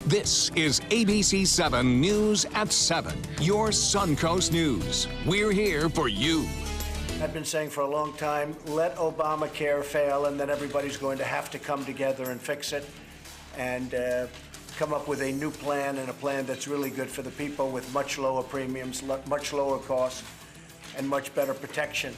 This is ABC7 News at 7, your Suncoast News. We're here for you. I've been saying for a long time, let Obamacare fail, and then everybody's going to have to come together and fix it and come up with a new plan, and a plan that's really good for the people with much lower premiums, much lower costs, and much better protection.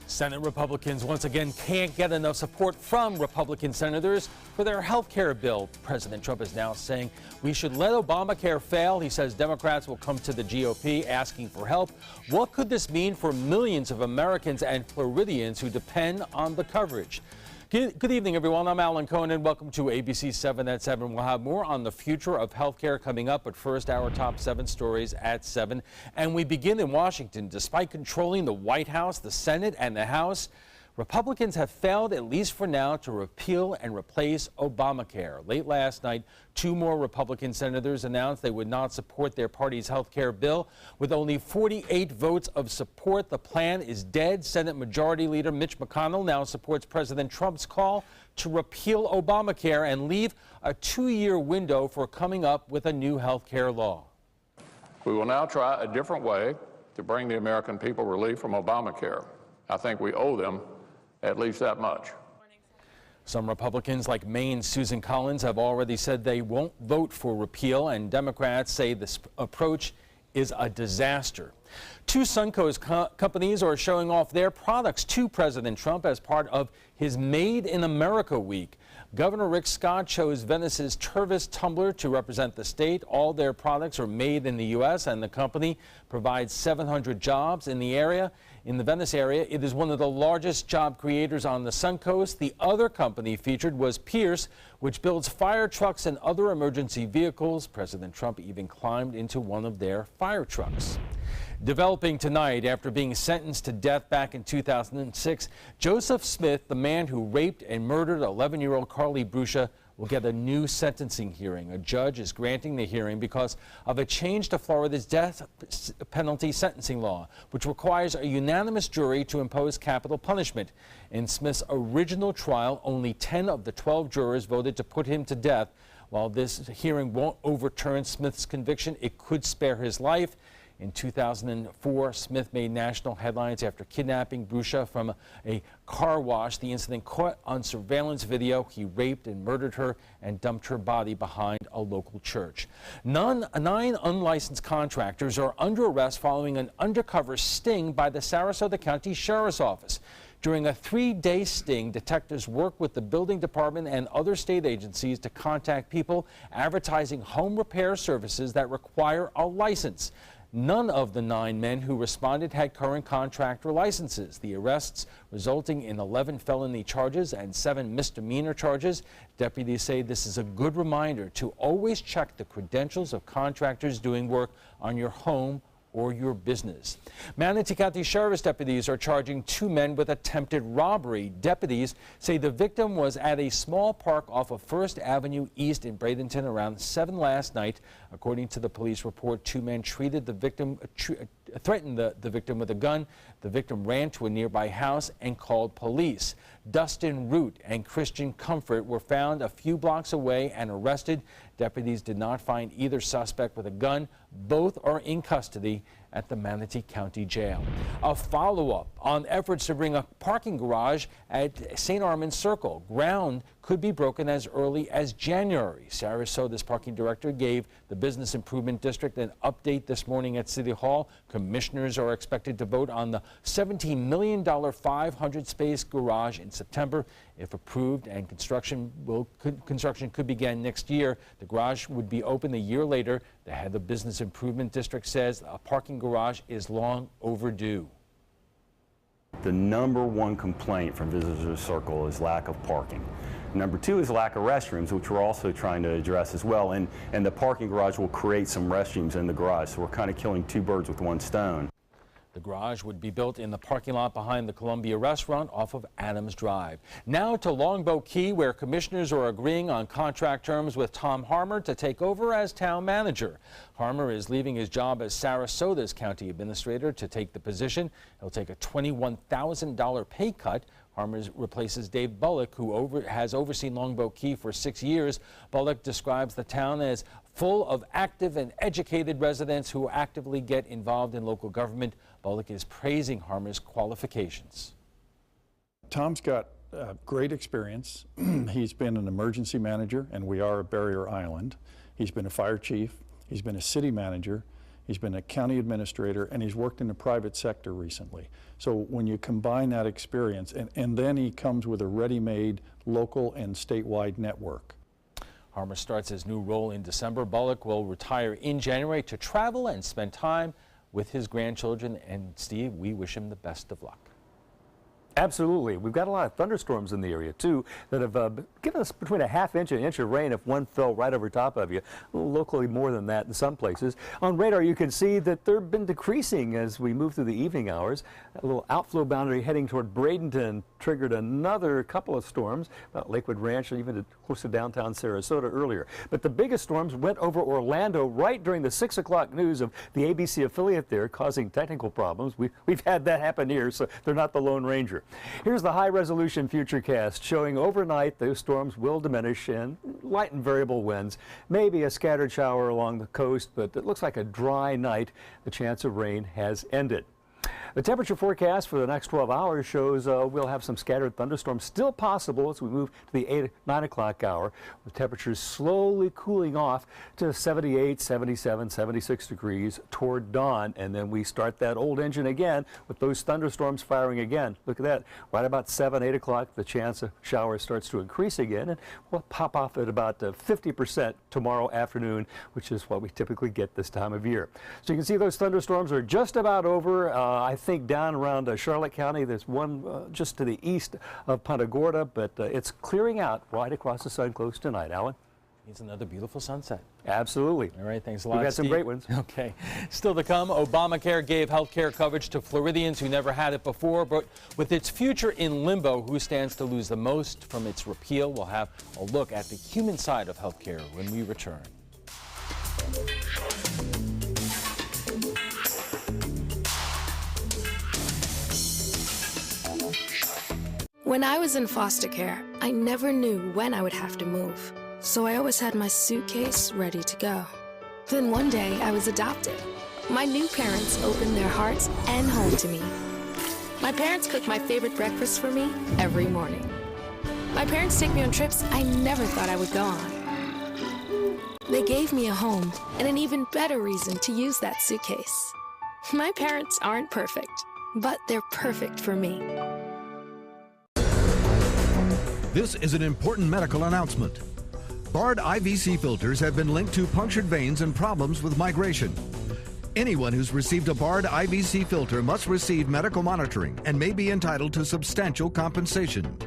Senate Republicans once again can't get enough support from Republican senators for their health care bill. President Trump is now saying we should let Obamacare fail. He says Democrats will come to the GOP asking for help. What could this mean for millions of Americans and Floridians who depend on the coverage? Good evening, everyone. I'm Alan Cohen, and welcome to ABC 7 at 7. We'll have more on the future of health care coming up, but first, our top 7 stories at 7. And we begin in Washington. Despite controlling the White House, the Senate, and the House, Republicans have failed, at least for now, to repeal and replace Obamacare. Late last night, 2 more Republican senators announced they would not support their party's health care bill. With only 48 votes of support, the plan is dead. Senate Majority Leader Mitch McConnell now supports President Trump's call to repeal Obamacare and leave a 2-year window for coming up with a new health care law. We will now try a different way to bring the American people relief from Obamacare. I think we owe them at least that much. Some Republicans, like Maine's Susan Collins, have already said they won't vote for repeal, and Democrats say this approach is a disaster. 2 Suncoast companies are showing off their products to President Trump as part of his Made in America week. Governor Rick Scott chose Venice's Tervis tumbler to represent the state. All their products are made in the U.S., and the company provides 700 jobs in the area. In the Venice area, it is one of the largest job creators on the Suncoast. The other company featured was Pierce, which builds fire trucks and other emergency vehicles. President Trump even climbed into one of their fire trucks. Developing tonight, after being sentenced to death back in 2006, Joseph Smith, the man who raped and murdered 11-year-old Carly Bruscia, will get a new sentencing hearing. A judge is granting the hearing because of a change to Florida's death penalty sentencing law, which requires a unanimous jury to impose capital punishment. In Smith's original trial, only 10 of the 12 jurors voted to put him to death. While this hearing won't overturn Smith's conviction, it could spare his life. In 2004, Smith made national headlines after kidnapping Bruscia from a car wash. The incident caught on surveillance video. He raped and murdered her and dumped her body behind a local church. 9 unlicensed contractors are under arrest following an undercover sting by the Sarasota County Sheriff's Office. During a 3-day sting, detectives worked with the building department and other state agencies to contact people advertising home repair services that require a license. None of the 9 men who responded had current contractor licenses. The arrests resulting in 11 felony charges and 7 misdemeanor charges. Deputies say this is a good reminder to always check the credentials of contractors doing work on your home or your business. Manatee County Sheriff's deputies are charging 2 men with attempted robbery. Deputies say the victim was at a small park off of 1st Avenue East in Bradenton around 7 last night. According to the police report, 2 men threatened the victim with a gun. The victim ran to a nearby house and called police. Dustin Root and Christian Comfort were found a few blocks away and arrested. Deputies did not find either suspect with a gun. Both are in custody at the Manatee County Jail. A follow-up on efforts to bring a parking garage at St. Armand's Circle. Ground could be broken as early as January. Sarasota's parking director gave the Business Improvement District an update this morning at City Hall. Commissioners are expected to vote on the $17 million 500-space garage in September. If approved, and construction could begin next year. The garage would be open a year later. The head of the Business Improvement District says a parking garage is long overdue. The #1 complaint from Visitors Circle is lack of parking. Number 2 is lack of restrooms, which we're also trying to address as well. And the parking garage will create some restrooms in the garage. So we're kind of killing 2 birds with 1 stone. The garage would be built in the parking lot behind the Columbia restaurant off of Adams Drive. Now to Longboat Key, where commissioners are agreeing on contract terms with Tom Harmer to take over as town manager. Harmer is leaving his job as Sarasota's county administrator to take the position. He'll take a $21,000 pay cut. Harmer replaces Dave Bullock, who has overseen Longboat Key for 6 years. Bullock describes the town as full of active and educated residents who actively get involved in local government. Bullock is praising Harmer's qualifications. Tom's got great experience. He's been an emergency manager, and we are a barrier island. He's been a fire chief. He's been a city manager. He's been a county administrator, and he's worked in the private sector recently. So when you combine that experience, and then he comes with a ready-made local and statewide network. Harmer starts his new role in December. Bullock will retire in January to travel and spend time with his grandchildren. And Steve, we wish him the best of luck. Absolutely. We've got a lot of thunderstorms in the area, too, that have given us between a half inch and an inch of rain if one fell right over top of you. Locally more than that in some places. On radar, you can see that they've been decreasing as we move through the evening hours. A little outflow boundary heading toward Bradenton triggered another couple of storms, about Lakewood Ranch and even close to downtown Sarasota earlier. But the biggest storms went over Orlando right during the 6 o'clock news of the ABC affiliate there, causing technical problems. We've had that happen here, so they're not the Lone Ranger. Here's the high-resolution futurecast showing overnight those storms will diminish and light and variable winds. Maybe a scattered shower along the coast, but it looks like a dry night. The chance of rain has ended. The temperature forecast for the next 12 hours shows we'll have some scattered thunderstorms still possible as we move to the 9 o'clock hour, with temperatures slowly cooling off to 78, 77, 76 degrees toward dawn. And then we start that old engine again with those thunderstorms firing again. Look at that. Right about 7, 8 o'clock, the chance of showers starts to increase again, and we'll pop off at about 50% tomorrow afternoon, which is what we typically get this time of year. So you can see those thunderstorms are just about over. I think down around Charlotte County, there's one just to the east of Punta Gorda, but it's clearing out right across the sun coast tonight. Alan? It's another beautiful sunset. Absolutely. All right, thanks a lot, We've had Steve. some great ones. Okay. Still to come, Obamacare gave health care coverage to Floridians who never had it before, but with its future in limbo, who stands to lose the most from its repeal? We'll have a look at the human side of health care when we return. When I was in foster care, I never knew when I would have to move, so I always had my suitcase ready to go. Then one day, I was adopted. My new parents opened their hearts and home to me. My parents cook my favorite breakfast for me every morning. My parents take me on trips I never thought I would go on. They gave me a home and an even better reason to use that suitcase. My parents aren't perfect, but they're perfect for me. This is an important medical announcement. Bard IVC filters have been linked to punctured veins and problems with migration. Anyone who's received a Bard IVC filter must receive medical monitoring and may be entitled to substantial compensation.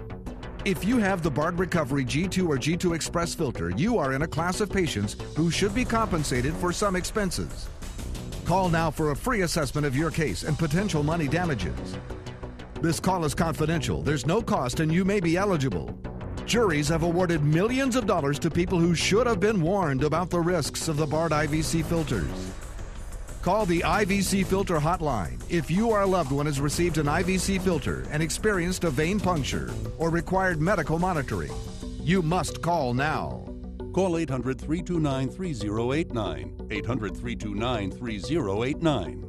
If you have the Bard Recovery G2 or G2 Express filter, you are in a class of patients who should be compensated for some expenses. Call now for a free assessment of your case and potential money damages. This call is confidential. There's no cost and you may be eligible. Juries have awarded millions of dollars to people who should have been warned about the risks of the Bard IVC filters. Call the IVC Filter Hotline if you or a loved one has received an IVC filter and experienced a vein puncture or required medical monitoring. You must call now. Call 800-329-3089. 800-329-3089.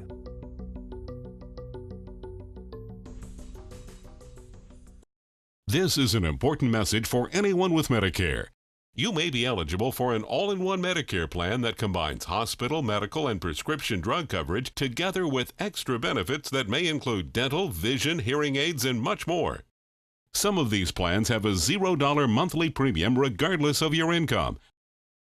This is an important message for anyone with Medicare. You may be eligible for an all-in-one Medicare plan that combines hospital, medical, and prescription drug coverage together with extra benefits that may include dental, vision, hearing aids, and much more. Some of these plans have a $0 monthly premium regardless of your income.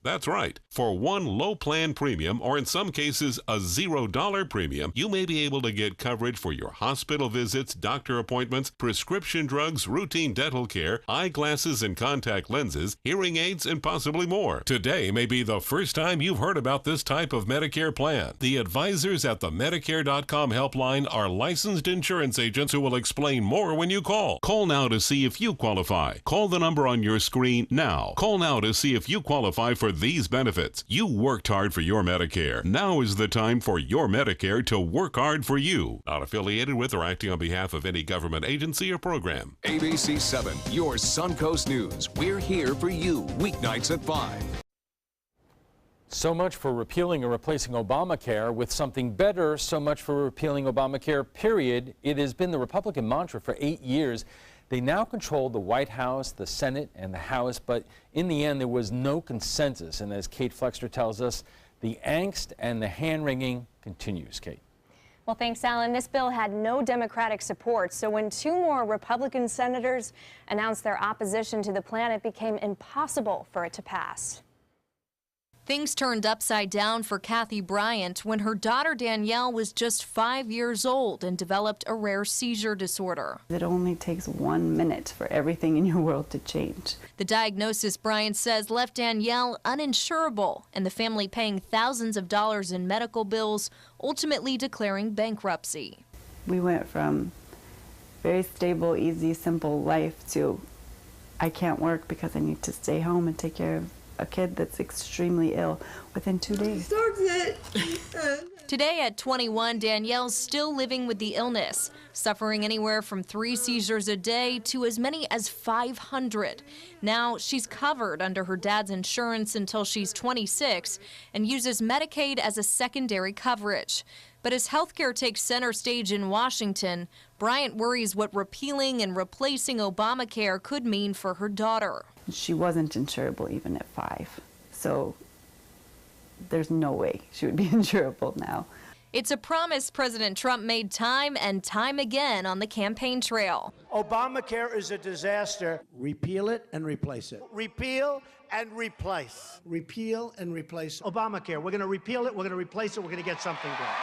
That's right. For one low plan premium, or in some cases a $0 premium, you may be able to get coverage for your hospital visits, doctor appointments, prescription drugs, routine dental care, eyeglasses and contact lenses, hearing aids, and possibly more. Today may be the first time you've heard about this type of Medicare plan. The advisors at the Medicare.com helpline are licensed insurance agents who will explain more when you call. Call now to see if you qualify. Call the number on your screen now. Call now to see if you qualify for these benefits. You worked hard for your Medicare. Now is the time for your Medicare to work hard for you. Not affiliated with or acting on behalf of any government agency or program. ABC7, your Suncoast News. We're here for you, weeknights at 5. So much for repealing and replacing Obamacare with something better. So much for repealing Obamacare, period. It has been the Republican mantra for 8 years. They now control the White House, the Senate, and the House, but in the end, there was no consensus. And as Kate Flexner tells us, the angst and the hand-wringing continues. Kate. Well, thanks, Alan. This bill had no Democratic support, so when 2 more Republican senators announced their opposition to the plan, it became impossible for it to pass. Things turned upside down for Kathy Bryant when her daughter Danielle was just 5 years old and developed a rare seizure disorder. It only takes 1 minute for everything in your world to change. The diagnosis, Bryant says, left Danielle uninsurable and the family paying thousands of dollars in medical bills, ultimately declaring bankruptcy. We went from very stable, easy, simple life to I can't work because I need to stay home and take care of a kid that's extremely ill within 2 days. Today at 21, Danielle's still living with the illness, suffering anywhere from 3 seizures a day to as many as 500. Now she's covered under her dad's insurance until she's 26 and uses Medicaid as a secondary coverage. But as healthcare takes center stage in Washington, Bryant worries what repealing and replacing Obamacare could mean for her daughter. She wasn't insurable even at 5, so there's no way she would be insurable now. It's a promise President Trump made time and time again on the campaign trail. Obamacare is a disaster. Repeal it and replace it. Repeal and replace. Repeal and replace Obamacare. We're going to repeal it, we're going to replace it, we're going to get something done.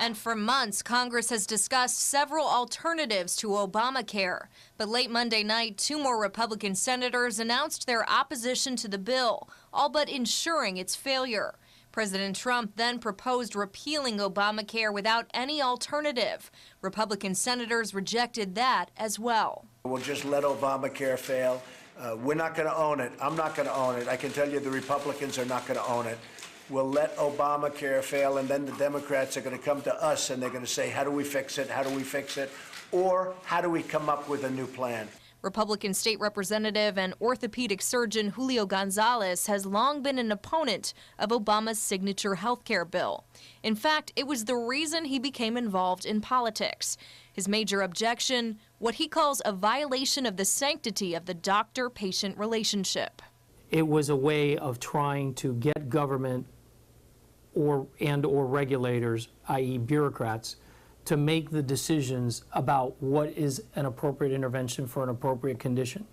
And for months, Congress has discussed several alternatives to Obamacare. But late Monday night, 2 more Republican senators announced their opposition to the bill, all but ensuring its failure. President Trump then proposed repealing Obamacare without any alternative. Republican senators rejected that as well. We'll just let Obamacare fail. We're not going to own it. I'm not going to own it. I can tell you the Republicans are not going to own it. We'll let Obamacare fail, and then the Democrats are going to come to us and they're going to say, how do we fix it? How do we fix it? Or how do we come up with a new plan? Republican State Representative and orthopedic surgeon Julio Gonzalez has long been an opponent of Obama's signature health care bill. In fact, it was the reason he became involved in politics. His major objection, what he calls a violation of the sanctity of the doctor-patient relationship. It was a way of trying to get government or regulators, i.e. bureaucrats, to make the decisions about what is an appropriate intervention for an appropriate condition.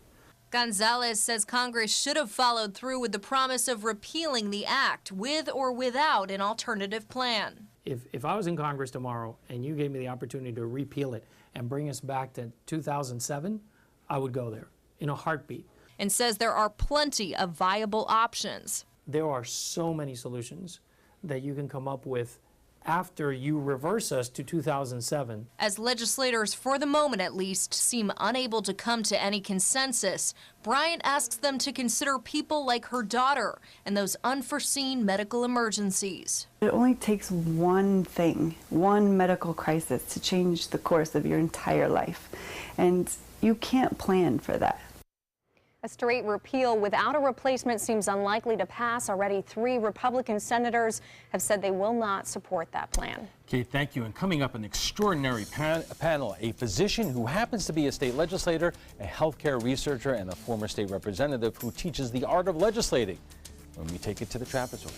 Gonzalez says Congress should have followed through with the promise of repealing the act with or without an alternative plan. If I was in Congress tomorrow and you gave me the opportunity to repeal it and bring us back to 2007, I would go there in a heartbeat. And says there are plenty of viable options. There are so many solutions that you can come up with after you reverse us to 2007. As legislators, for the moment at least, seem unable to come to any consensus, Bryant asks them to consider people like her daughter and those unforeseen medical emergencies. It only takes one thing, one medical crisis, to change the course of your entire life. And you can't plan for that. A straight repeal without a replacement seems unlikely to pass. Already 3 Republican senators have said they will not support that plan. Kate, thank you. And coming up, an extraordinary panel, a physician who happens to be a state legislator, a healthcare researcher, and a former state representative who teaches the art of legislating when we take it to the trapezoid.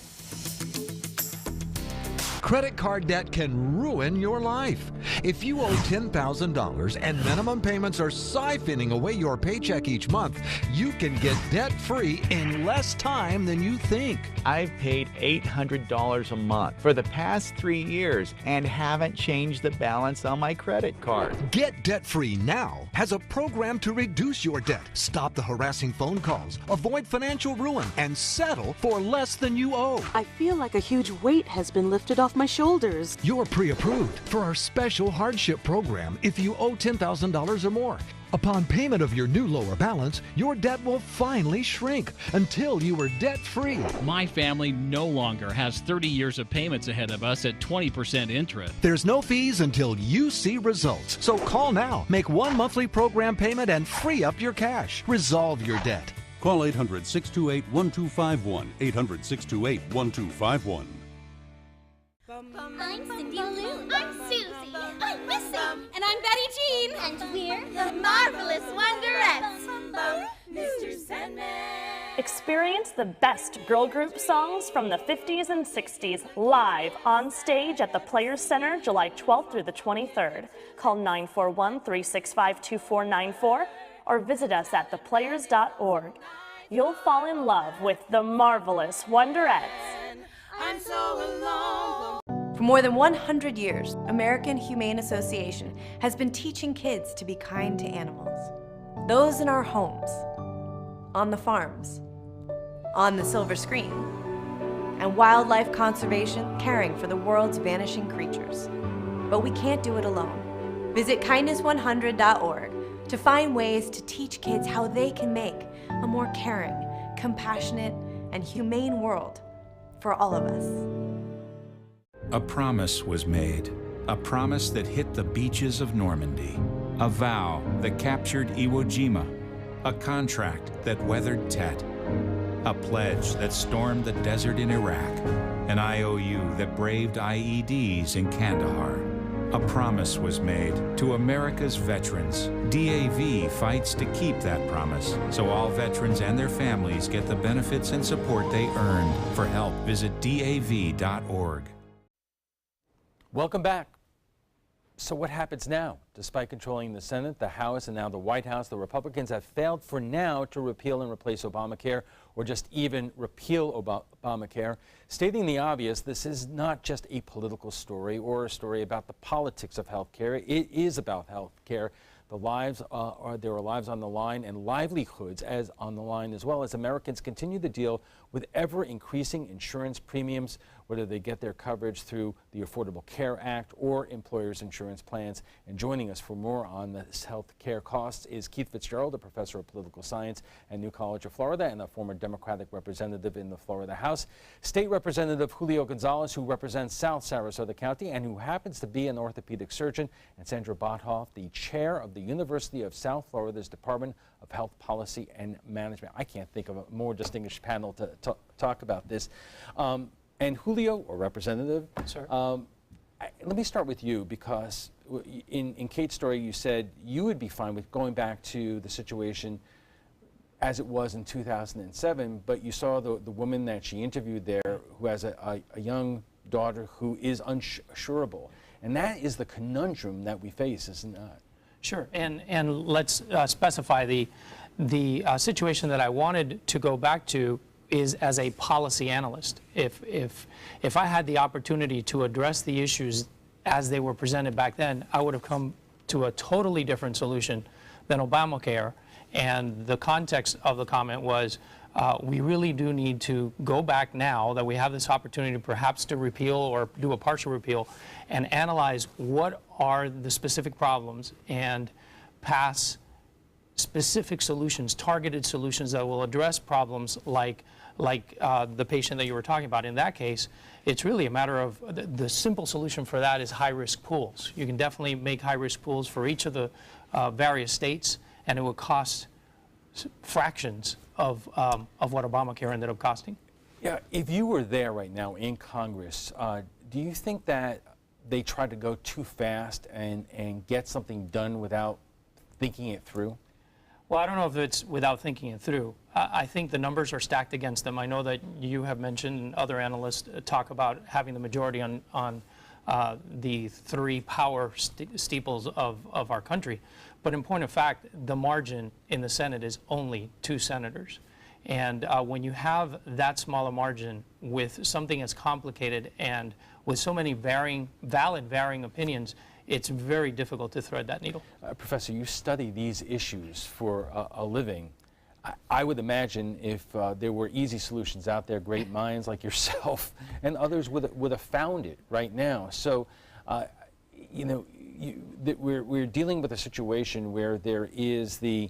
Credit card debt can ruin your life. If you owe $10,000 and minimum payments are siphoning away your paycheck each month, you can get debt-free in less time than you think. I've paid $800 a month for the past 3 years and haven't changed the balance on my credit card. Get debt-free now has a program to reduce your debt, stop the harassing phone calls, avoid financial ruin, and settle for less than you owe. I feel like a huge weight has been lifted off off my shoulders. You're pre-approved for our special hardship program if you owe $10,000 or more. Upon payment of your new lower balance, your debt will finally shrink until you are debt-free. My family no longer has 30 years of payments ahead of us at 20% interest. There's no fees until you see results. So call now, make one monthly program payment, and free up your cash. Resolve your debt. Call 800-628-1251. 800-628-1251. I'm Cindy Lou. I'm Susie. I'm Missy. And I'm Betty Jean. And we're the Marvelous Wonderettes. Mr. Sandman. Experience the best girl group songs from the 50s and 60s live on stage at the Players Center July 12th through the 23rd. Call 941-365-2494 or visit us at theplayers.org. You'll fall in love with the Marvelous Wonderettes. I'm so alone. For more than 100 years, American Humane Association has been teaching kids to be kind to animals. Those in our homes, on the farms, on the silver screen, and wildlife conservation, caring for the world's vanishing creatures. But we can't do it alone. Visit kindness100.org to find ways to teach kids how they can make a more caring, compassionate, and humane world for all of us. A promise was made, a promise that hit the beaches of Normandy, a vow that captured Iwo Jima, a contract that weathered Tet, a pledge that stormed the desert in Iraq, an IOU that braved IEDs in Kandahar. A promise was made to America's veterans. DAV fights to keep that promise, so all veterans and their families get the benefits and support they earned. For help, visit DAV.org. Welcome back. So what happens now? Despite controlling the Senate, the House, and now the White House, the Republicans have failed for now to repeal and replace Obamacare, or just even repeal Obamacare. Stating the obvious, this is not just a political story or a story about the politics of health care. It is about health care. There are lives on the line and livelihoods as on the line, as well as Americans continue to deal with ever-increasing insurance premiums, whether they get their coverage through the Affordable Care Act or employers' insurance plans. And joining us for more on this health care costs is Keith Fitzgerald, a professor of political science at New College of Florida and a former Democratic representative in the Florida House. State Representative Julio Gonzalez, who represents South Sarasota County and who happens to be an orthopedic surgeon, and Sandra Bothoff, the chair of the University of South Florida's Department of Health Policy and Management. I can't think of a more distinguished panel to talk about this. And Julio, or Representative, let me start with you, because in Kate's story you said you would be fine with going back to the situation as it was in 2007, but you saw the woman that she interviewed there who has a young daughter who is uninsurable. And that is the conundrum that we face, isn't it? Sure, and let's specify the situation that I wanted to go back to is as a policy analyst. If I had the opportunity to address the issues as they were presented back then, I would have come to a totally different solution than Obamacare. And the context of the comment was, we really do need to go back now that we have this opportunity perhaps to repeal or do a partial repeal and analyze what are the specific problems and pass specific solutions, targeted solutions that will address problems like the patient that you were talking about. In that case, it's really a matter of the simple solution for that is high-risk pools. You can definitely make high-risk pools for each of the various states, and it would cost fractions of what Obamacare ended up costing. Yeah, if you were there right now in Congress, do you think that they tried to go too fast and get something done without thinking it through? Well, I don't know if it's without thinking it through. I think the numbers are stacked against them. I know that you have mentioned, and other analysts talk about having the majority on the three power steeples of our country. But in point of fact, the margin in the Senate is only 2 senators. And when you have that small a margin with something as complicated and with so many valid varying opinions, it's very difficult to thread that needle. Professor, you study these issues for a living. I would imagine if there were easy solutions out there, great minds like yourself and others would have found it right now. So, you know, we're dealing with a situation where there is the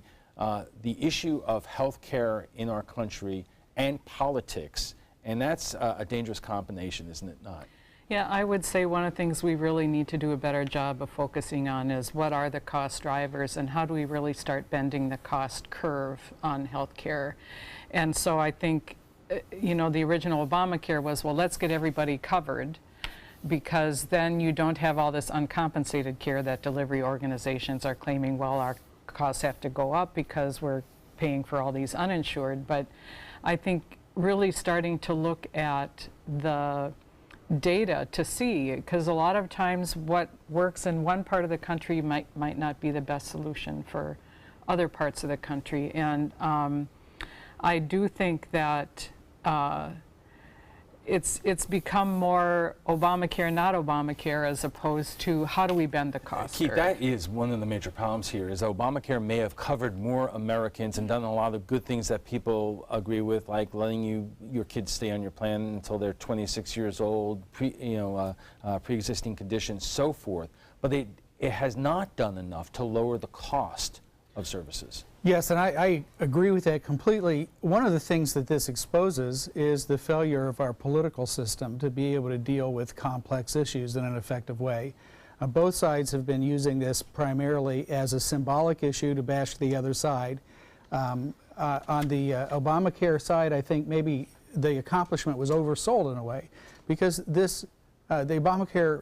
issue of health care in our country and politics, and that's a dangerous combination, isn't it not? Yeah, I would say one of the things we really need to do a better job of focusing on is what are the cost drivers and how do we really start bending the cost curve on health care. And so I think, you know, the original Obamacare was, well, let's get everybody covered, because then you don't have all this uncompensated care that delivery organizations are claiming, well, our costs have to go up because we're paying for all these uninsured. But I think really starting to look at the data to see, because a lot of times what works in one part of the country might not be the best solution for other parts of the country. And I do think that it's become more Obamacare, not Obamacare, as opposed to how do we bend the cost curve. Keith, that is one of the major problems here, is Obamacare may have covered more Americans and done a lot of good things that people agree with, like letting your kids stay on your plan until they're 26 years old, pre-existing conditions, so forth. But it has not done enough to lower the cost of services. Yes, and I agree with that completely. One of the things that this exposes is the failure of our political system to be able to deal with complex issues in an effective way. Both sides have been using this primarily as a symbolic issue to bash the other side. On the Obamacare side, I think maybe the accomplishment was oversold in a way, because the Obamacare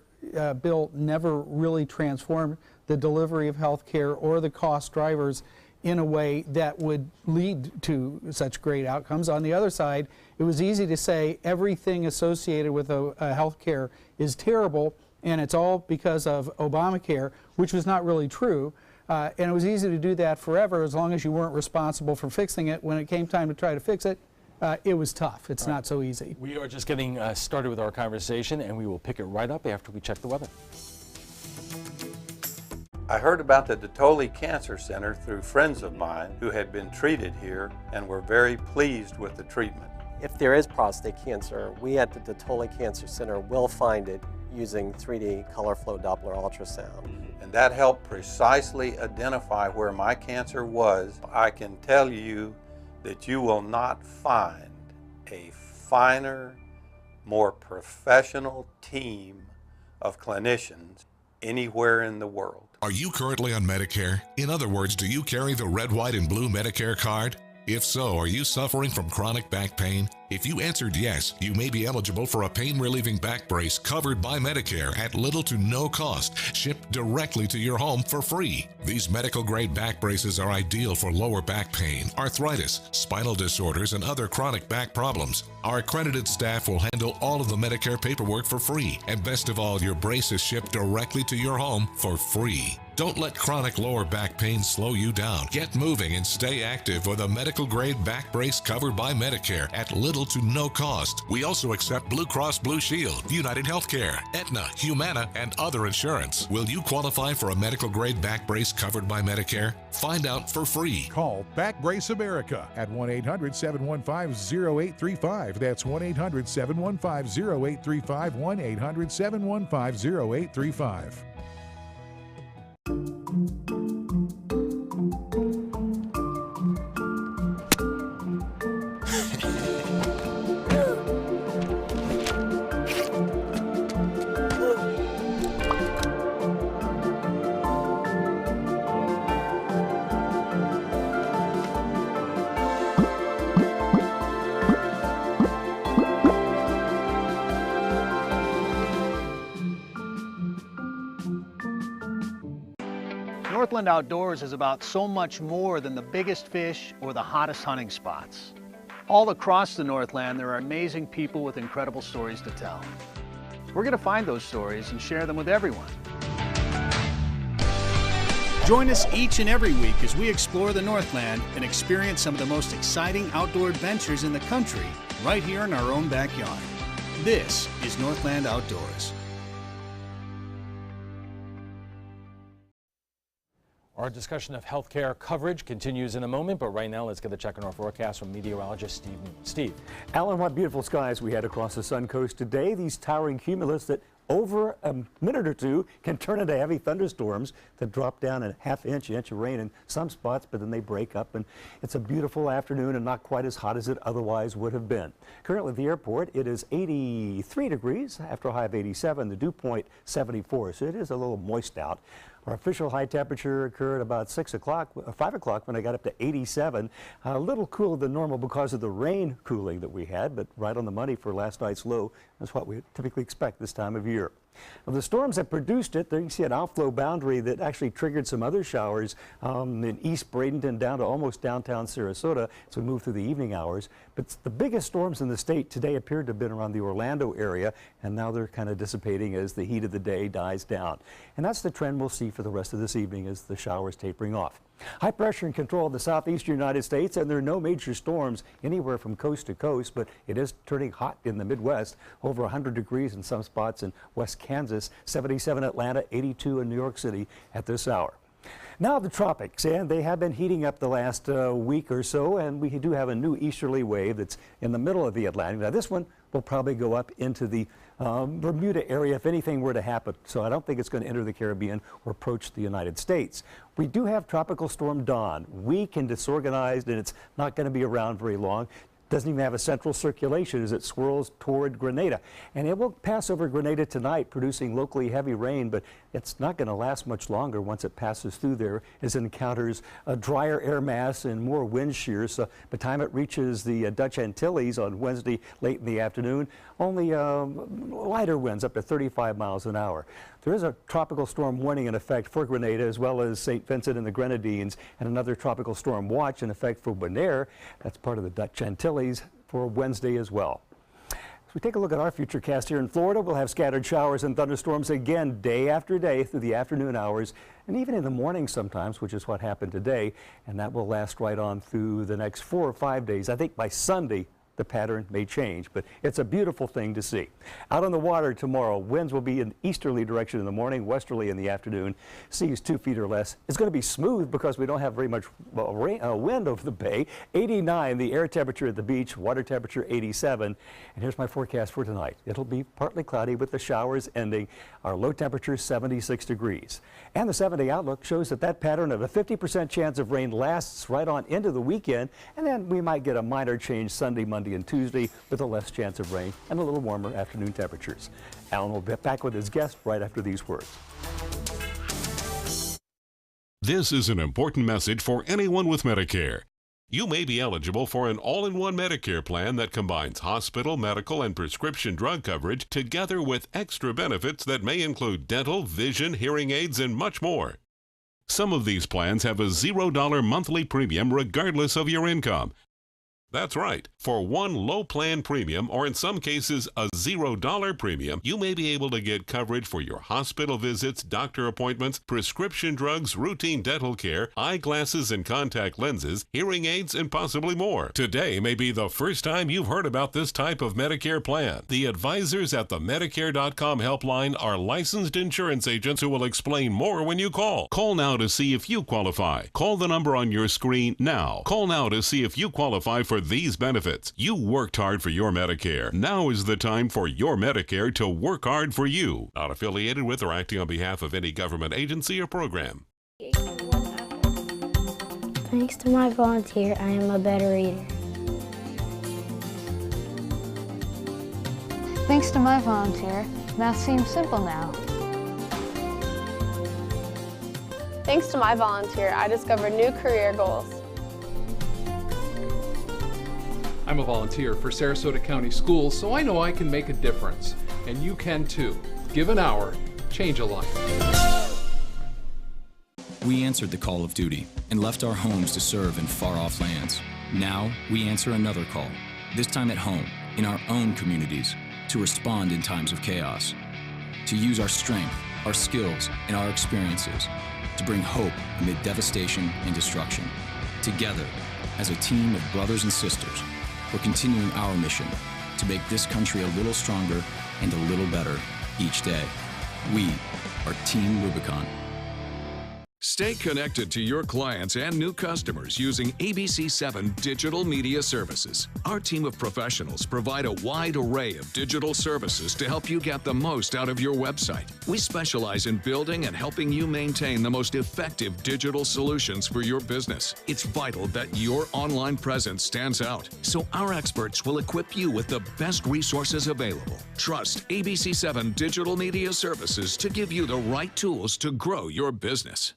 bill never really transformed the delivery of health care or the cost drivers in a way that would lead to such great outcomes. On the other side, it was easy to say everything associated with health care is terrible and it's all because of Obamacare, which was not really true. And it was easy to do that forever as long as you weren't responsible for fixing it. When it came time to try to fix it, it was tough. It's not so easy. We are just getting started with our conversation, and we will pick it right up after we check the weather. I heard about the Detoli Cancer Center through friends of mine who had been treated here and were very pleased with the treatment. If there is prostate cancer, we at the Detoli Cancer Center will find it using 3D color flow Doppler ultrasound. And that helped precisely identify where my cancer was. I can tell you that you will not find a finer, more professional team of clinicians anywhere in the world. Are you currently on Medicare? In other words, do you carry the red, white, and blue Medicare card? If so, are you suffering from chronic back pain? If you answered yes, you may be eligible for a pain-relieving back brace covered by Medicare at little to no cost, shipped directly to your home for free. These medical-grade back braces are ideal for lower back pain, arthritis, spinal disorders, and other chronic back problems. Our accredited staff will handle all of the Medicare paperwork for free, and best of all, your brace is shipped directly to your home for free. Don't let chronic lower back pain slow you down. Get moving and stay active with a medical-grade back brace covered by Medicare at little to no cost. We also accept Blue Cross Blue Shield, United Healthcare, Aetna, Humana, and other insurance. Will you qualify for a medical-grade back brace covered by Medicare? Find out for free. Call Back Brace America at 1-800-715-0835. That's 1-800-715-0835, 1-800-715-0835. Northland Outdoors is about so much more than the biggest fish or the hottest hunting spots. All across the Northland, there are amazing people with incredible stories to tell. We're going to find those stories and share them with everyone. Join us each and every week as we explore the Northland and experience some of the most exciting outdoor adventures in the country right here in our own backyard. This is Northland Outdoors. Our discussion of health care coverage continues in a moment, but right now let's get a check on our forecast from meteorologist Steve. Alan, what beautiful skies we had across the Sun Coast today. These towering cumulus that over a minute or two can turn into heavy thunderstorms that drop down a half-inch of rain in some spots, but then they break up, and it's a beautiful afternoon and not quite as hot as it otherwise would have been. Currently at the airport, it is 83 degrees after a high of 87, the dew point 74, so it is a little moist out. Our official high temperature occurred about 5 o'clock when I got up to 87. A little cooler than normal because of the rain cooling that we had, but right on the money for last night's low. That's what we typically expect this time of year. Of the storms that produced it, there you see an outflow boundary that actually triggered some other showers in East Bradenton down to almost downtown Sarasota as we move through the evening hours. But the biggest storms in the state today appeared to have been around the Orlando area, and now they're kind of dissipating as the heat of the day dies down. And that's the trend we'll see for the rest of this evening as the showers tapering off. High pressure in control of the southeastern United States, and there are no major storms anywhere from coast to coast, but it is turning hot in the Midwest. Over 100 degrees in some spots in West Kansas, 77 Atlanta, 82 in New York City at this hour. Now the tropics, and they have been heating up the last week or so, and we do have a new easterly wave that's in the middle of the Atlantic. Now this one will probably go up into the Bermuda area if anything were to happen, so I don't think it's going to enter the Caribbean or approach the United States. We do have Tropical Storm Dawn, weak and disorganized, and it's not going to be around very long. Doesn't even have a central circulation as it swirls toward Grenada. And it will pass over Grenada tonight, producing locally heavy rain, but it's not going to last much longer once it passes through there as it encounters a drier air mass and more wind shear. So by the time it reaches the Dutch Antilles on Wednesday late in the afternoon, only lighter winds up to 35 miles an hour. There is a tropical storm warning in effect for Grenada as well as St. Vincent and the Grenadines, and another tropical storm watch in effect for Bonaire. That's part of the Dutch Antilles for Wednesday as well. As we take a look at our futurecast here in Florida, we'll have scattered showers and thunderstorms again day after day through the afternoon hours and even in the morning sometimes, which is what happened today, and that will last right on through the next 4 or 5 days. I think by Sunday the pattern may change, but it's a beautiful thing to see. Out on the water tomorrow, winds will be in easterly direction in the morning, westerly in the afternoon. Seas 2 feet or less. It's going to be smooth because we don't have very much wind over the bay. 89 the air temperature at the beach, water temperature 87. And here's my forecast for tonight. It'll be partly cloudy with the showers ending. Our low temperature 76 degrees. And the 7-day outlook shows that pattern of a 50% chance of rain lasts right on into the weekend, and then we might get a minor change Sunday, Monday, and Tuesday with a less chance of rain and a little warmer afternoon temperatures. Alan will be back with his guest right after these words. This is an important message for anyone with Medicare. You may be eligible for an all-in-one Medicare plan that combines hospital, medical, and prescription drug coverage together with extra benefits that may include dental, vision, hearing aids, and much more. Some of these plans have a $0 monthly premium regardless of your income. That's right. For one low plan premium, or in some cases a $0 premium, you may be able to get coverage for your hospital visits, doctor appointments, prescription drugs, routine dental care, eyeglasses and contact lenses, hearing aids, and possibly more. Today may be the first time you've heard about this type of Medicare plan. The advisors at the Medicare.com helpline are licensed insurance agents who will explain more when you call. Call now to see if you qualify. Call the number on your screen now. Call now to see if you qualify for these benefits. You worked hard for your Medicare. Now is the time for your Medicare to work hard for you. Not affiliated with or acting on behalf of any government agency or program. Thanks to my volunteer, I am a better reader. Thanks to my volunteer, math seems simple now. Thanks to my volunteer, I discovered new career goals. I'm a volunteer for Sarasota County Schools, so I know I can make a difference. And you can too. Give an hour, change a life. We answered the call of duty and left our homes to serve in far-off lands. Now we answer another call, this time at home, in our own communities, to respond in times of chaos. To use our strength, our skills, and our experiences to bring hope amid devastation and destruction. Together, as a team of brothers and sisters, we're continuing our mission to make this country a little stronger and a little better each day. We are Team Rubicon. Stay connected to your clients and new customers using ABC7 Digital Media Services. Our team of professionals provide a wide array of digital services to help you get the most out of your website. We specialize in building and helping you maintain the most effective digital solutions for your business. It's vital that your online presence stands out, so our experts will equip you with the best resources available. Trust ABC7 Digital Media Services to give you the right tools to grow your business.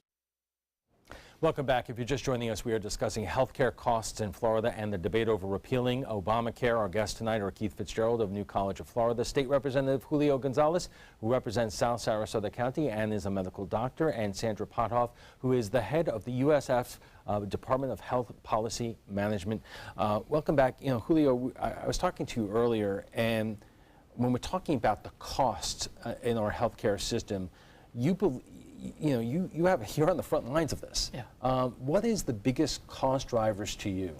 Welcome back. If you're just joining us, we are discussing healthcare costs in Florida and the debate over repealing Obamacare. Our guests tonight are Keith Fitzgerald of New College of Florida, State Representative Julio Gonzalez, who represents South Sarasota County and is a medical doctor, and Sandra Pothoff, who is the head of the USF Department of Health Policy Management. Welcome back. You know, Julio, I was talking to you earlier, and when we're talking about the costs in our healthcare system, you're on the front lines of this. Yeah. What is the biggest cost drivers to you?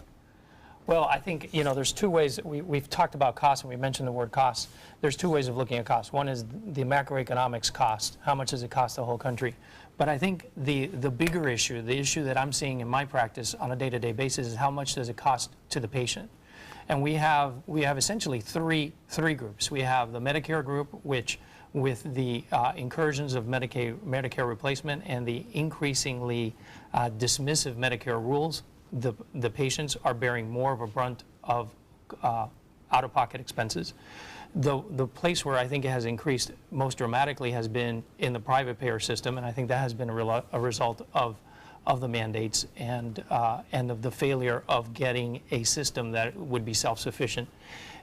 Well, I think, there's two ways. We've talked about cost, and we mentioned the word cost. There's two ways of looking at cost. One is the macroeconomics cost. How much does it cost the whole country? But I think the bigger issue, the issue that I'm seeing in my practice on a day-to-day basis, is how much does it cost to the patient? And we have essentially three groups. We have the Medicare group, which, with the incursions of Medicare replacement and the increasingly dismissive Medicare rules, the patients are bearing more of a brunt of out-of-pocket expenses. The place where I think it has increased most dramatically has been in the private payer system, and I think that has been a result of the mandates and of the failure of getting a system that would be self-sufficient.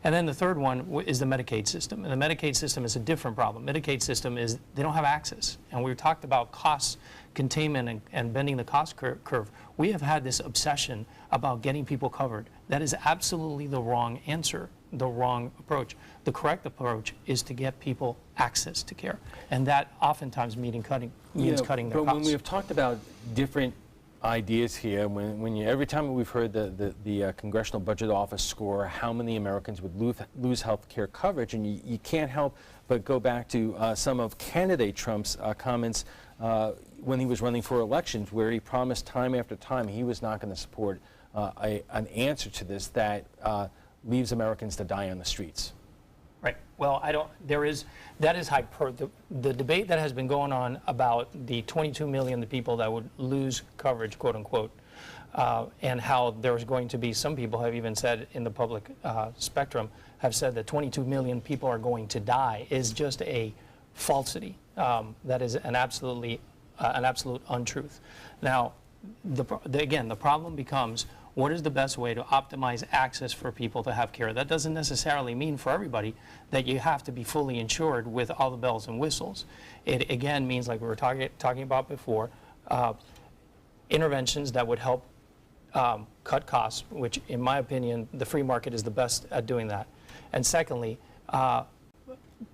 And then the third one is the Medicaid system. And the Medicaid system is a different problem. Medicaid system is they don't have access. And we've talked about cost containment and bending the cost curve. We have had this obsession about getting people covered. That is absolutely the wrong answer, the wrong approach. The correct approach is to get people access to care. And that oftentimes means cutting their costs. But when we've talked about different ideas here, every time we've heard the Congressional Budget Office score how many Americans would lose health care coverage, and you can't help but go back to some of candidate Trump's comments when he was running for elections, where he promised time after time he was not going to support an answer to this that leaves Americans to die on the streets. Right. Well, that is the debate that has been going on about the 22 million people that would lose coverage, quote unquote, and how there's going to be, some people have even said in the public spectrum, have said that 22 million people are going to die, is just a falsity. That is an absolute untruth. Now, again, the problem becomes, what is the best way to optimize access for people to have care? That doesn't necessarily mean for everybody that you have to be fully insured with all the bells and whistles. It again means, like we were talking about before, interventions that would help cut costs, which in my opinion, the free market is the best at doing that. And secondly,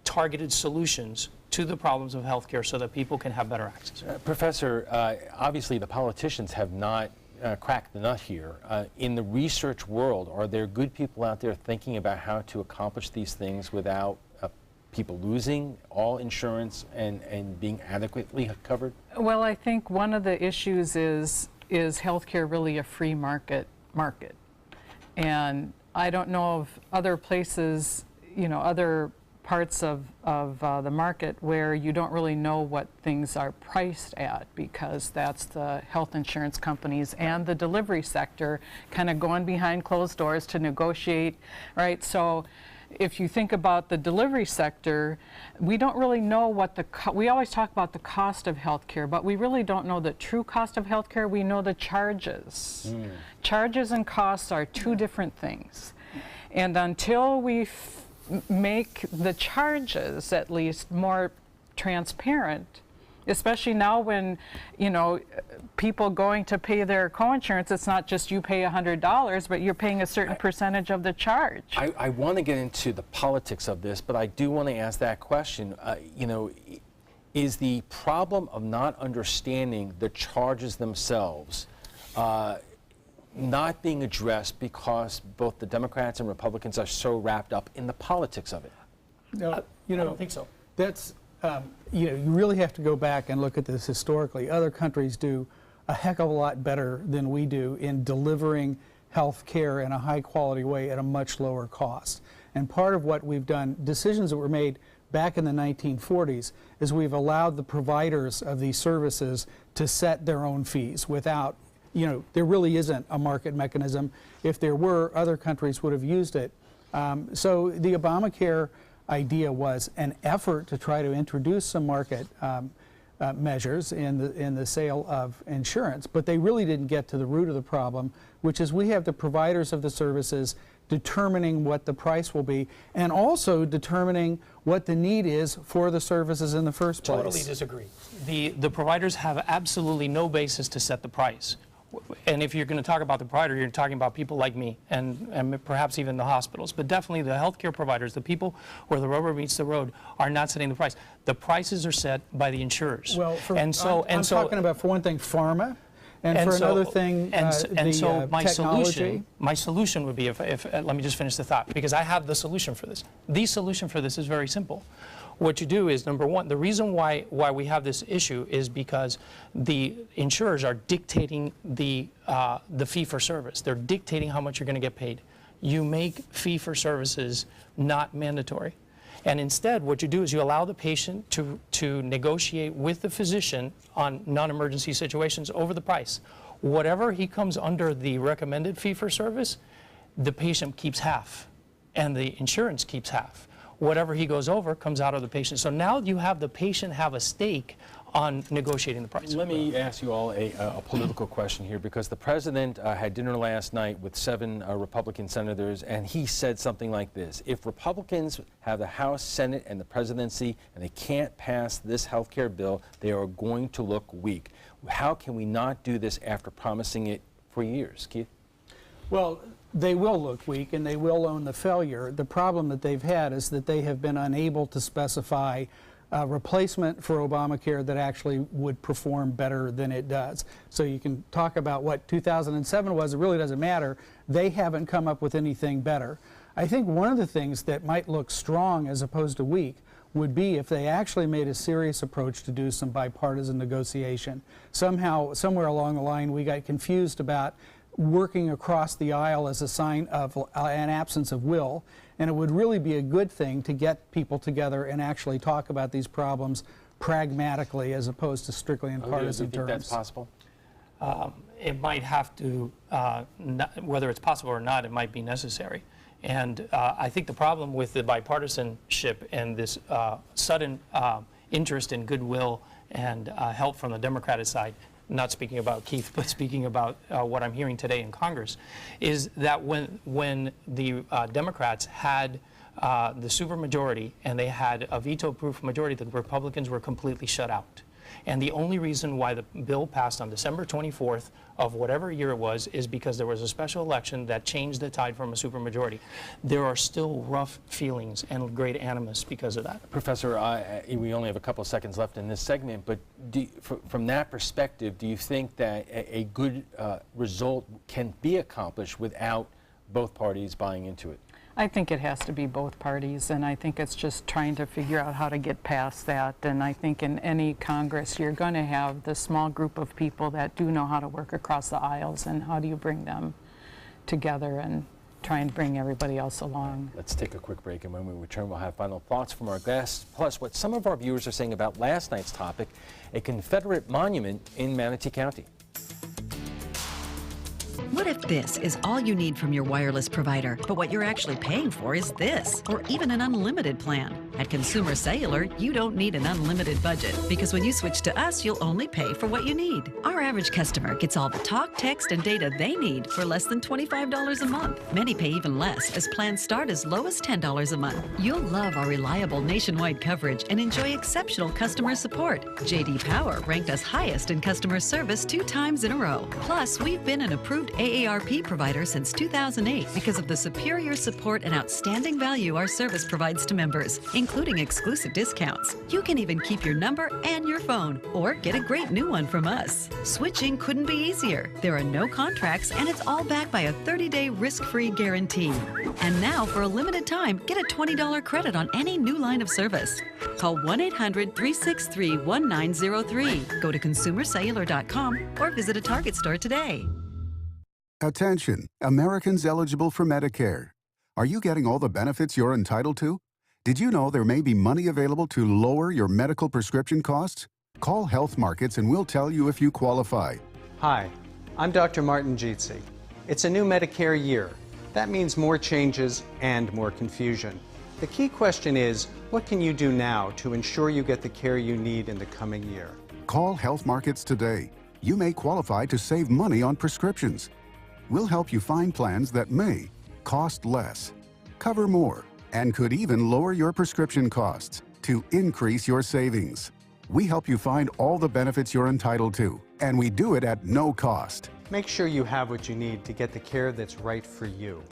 targeted solutions to the problems of healthcare so that people can have better access. Professor, obviously the politicians have not crack the nut here. In the research world, are there good people out there thinking about how to accomplish these things without people losing all insurance and being adequately covered? Well, I think one of the issues is healthcare really a free market? And I don't know of other places, other parts of the market where you don't really know what things are priced at, because that's the health insurance companies and the delivery sector kind of going behind closed doors to negotiate, right? So if you think about the delivery sector, we don't really know what we always talk about the cost of healthcare, but we really don't know the true cost of healthcare. We know the charges. Charges and costs are two different things. And until we make the charges at least more transparent, especially now when people going to pay their co-insurance, it's not just you pay $100, but you're paying a certain percentage of the charge. I want to get into the politics of this, but I do want to ask that question. Is the problem of not understanding the charges themselves not being addressed because both the Democrats and Republicans are so wrapped up in the politics of it? No, I don't think so. That's you really have to go back and look at this historically. Other countries do a heck of a lot better than we do in delivering health care in a high quality way at a much lower cost. And part of what we've done, decisions that were made back in the 1940s, is we've allowed the providers of these services to set their own fees without, there really isn't a market mechanism. If there were, other countries would have used it. So the Obamacare idea was an effort to try to introduce some market measures in the sale of insurance, but they really didn't get to the root of the problem, which is we have the providers of the services determining what the price will be and also determining what the need is for the services in the first place. Totally disagree. The providers have absolutely no basis to set the price. And if you're going to talk about the provider, you're talking about people like me and perhaps even the hospitals. But definitely the healthcare providers, the people where the rubber meets the road, are not setting the price. The prices are set by the insurers. Well, I'm talking about, for one thing, pharma, and for another thing, technology. My solution would be, if let me just finish the thought, because I have the solution for this. The solution for this is very simple. What you do is, number one, the reason why we have this issue is because the insurers are dictating the fee for service. They're dictating how much you're going to get paid. You make fee for services not mandatory. And instead, what you do is you allow the patient to negotiate with the physician on non-emergency situations over the price. Whatever he comes under the recommended fee for service, the patient keeps half, and the insurance keeps half. Whatever he goes over comes out of the patient. So now you have the patient have a stake on negotiating the price. Let me ask you all a political question here, because the president had dinner last night with 7 Republican senators, and he said something like this: if Republicans have the House, Senate, and the presidency, and they can't pass this health care bill, they are going to look weak. How can we not do this after promising it for years? Keith? Well, they will look weak and they will own the failure. The problem that they've had is that they have been unable to specify a replacement for Obamacare that actually would perform better than it does. So you can talk about what 2007 was, it really doesn't matter. They haven't come up with anything better. I think one of the things that might look strong as opposed to weak would be if they actually made a serious approach to do some bipartisan negotiation. Somehow, somewhere along the line, we got confused about working across the aisle as a sign of an absence of will, and it would really be a good thing to get people together and actually talk about these problems pragmatically as opposed to strictly in partisan terms. Do you think that's possible? It might have to, whether it's possible or not, it might be necessary. And I think the problem with the bipartisanship and this sudden interest in goodwill and help from the Democratic side, not speaking about Keith, but speaking about what I'm hearing today in Congress, is that when the Democrats had the supermajority and they had a veto-proof majority, the Republicans were completely shut out. And the only reason why the bill passed on December 24th of whatever year it was is because there was a special election that changed the tide from a supermajority. There are still rough feelings and great animus because of that. Professor, we only have a couple of seconds left in this segment, but from that perspective, do you think that a good result can be accomplished without both parties buying into it? I think it has to be both parties, and I think it's just trying to figure out how to get past that. And I think in any Congress, you're going to have the small group of people that do know how to work across the aisles, and how do you bring them together and try and bring everybody else along. Let's take a quick break, and when we return, we'll have final thoughts from our guests, plus what some of our viewers are saying about last night's topic, a Confederate monument in Manatee County. What if this is all you need from your wireless provider, but what you're actually paying for is this, or even an unlimited plan? At Consumer Cellular, you don't need an unlimited budget, because when you switch to us, you'll only pay for what you need. Our average customer gets all the talk, text, and data they need for less than $25 a month. Many pay even less, as plans start as low as $10 a month. You'll love our reliable nationwide coverage and enjoy exceptional customer support. J.D. Power ranked us highest in customer service 2 times in a row. Plus, we've been an approved AARP provider since 2008 because of the superior support and outstanding value our service provides to members, including exclusive discounts. You can even keep your number and your phone, or get a great new one from us. Switching couldn't be easier. There are no contracts, and it's all backed by a 30-day risk-free guarantee. And now, for a limited time, get a $20 credit on any new line of service. Call 1-800-363-1903. Go to consumercellular.com or visit a Target store today. Attention, Americans eligible for Medicare. Are you getting all the benefits you're entitled to? Did you know there may be money available to lower your medical prescription costs? Call Health Markets and we'll tell you if you qualify. Hi, I'm Dr. Martin Jeetsi. It's a new Medicare year. That means more changes and more confusion. The key question is, what can you do now to ensure you get the care you need in the coming year? Call Health Markets today. You may qualify to save money on prescriptions. We'll help you find plans that may cost less, cover more, and could even lower your prescription costs to increase your savings. We help you find all the benefits you're entitled to, and we do it at no cost. Make sure you have what you need to get the care that's right for you.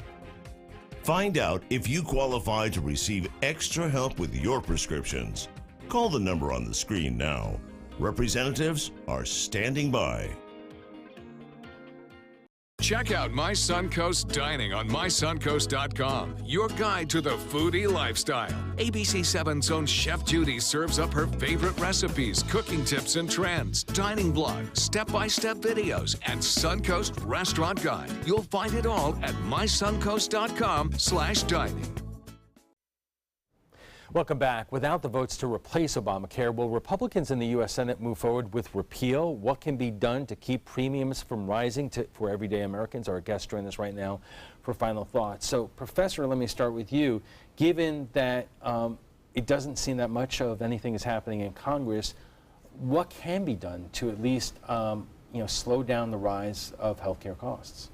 Find out if you qualify to receive extra help with your prescriptions. Call the number on the screen now. Representatives are standing by. Check out My Suncoast Dining on mysuncoast.com, your guide to the foodie lifestyle. ABC7's own Chef Judy serves up her favorite recipes, cooking tips and trends, dining blogs, step-by-step videos, and Suncoast Restaurant Guide. You'll find it all at mysuncoast.com/dining. Welcome back. Without the votes to replace Obamacare, will Republicans in the U.S. Senate move forward with repeal? What can be done to keep premiums from rising for everyday Americans? Our guests join us right now for final thoughts. So, Professor, let me start with you. Given that it doesn't seem that much of anything is happening in Congress, what can be done to at least slow down the rise of healthcare costs?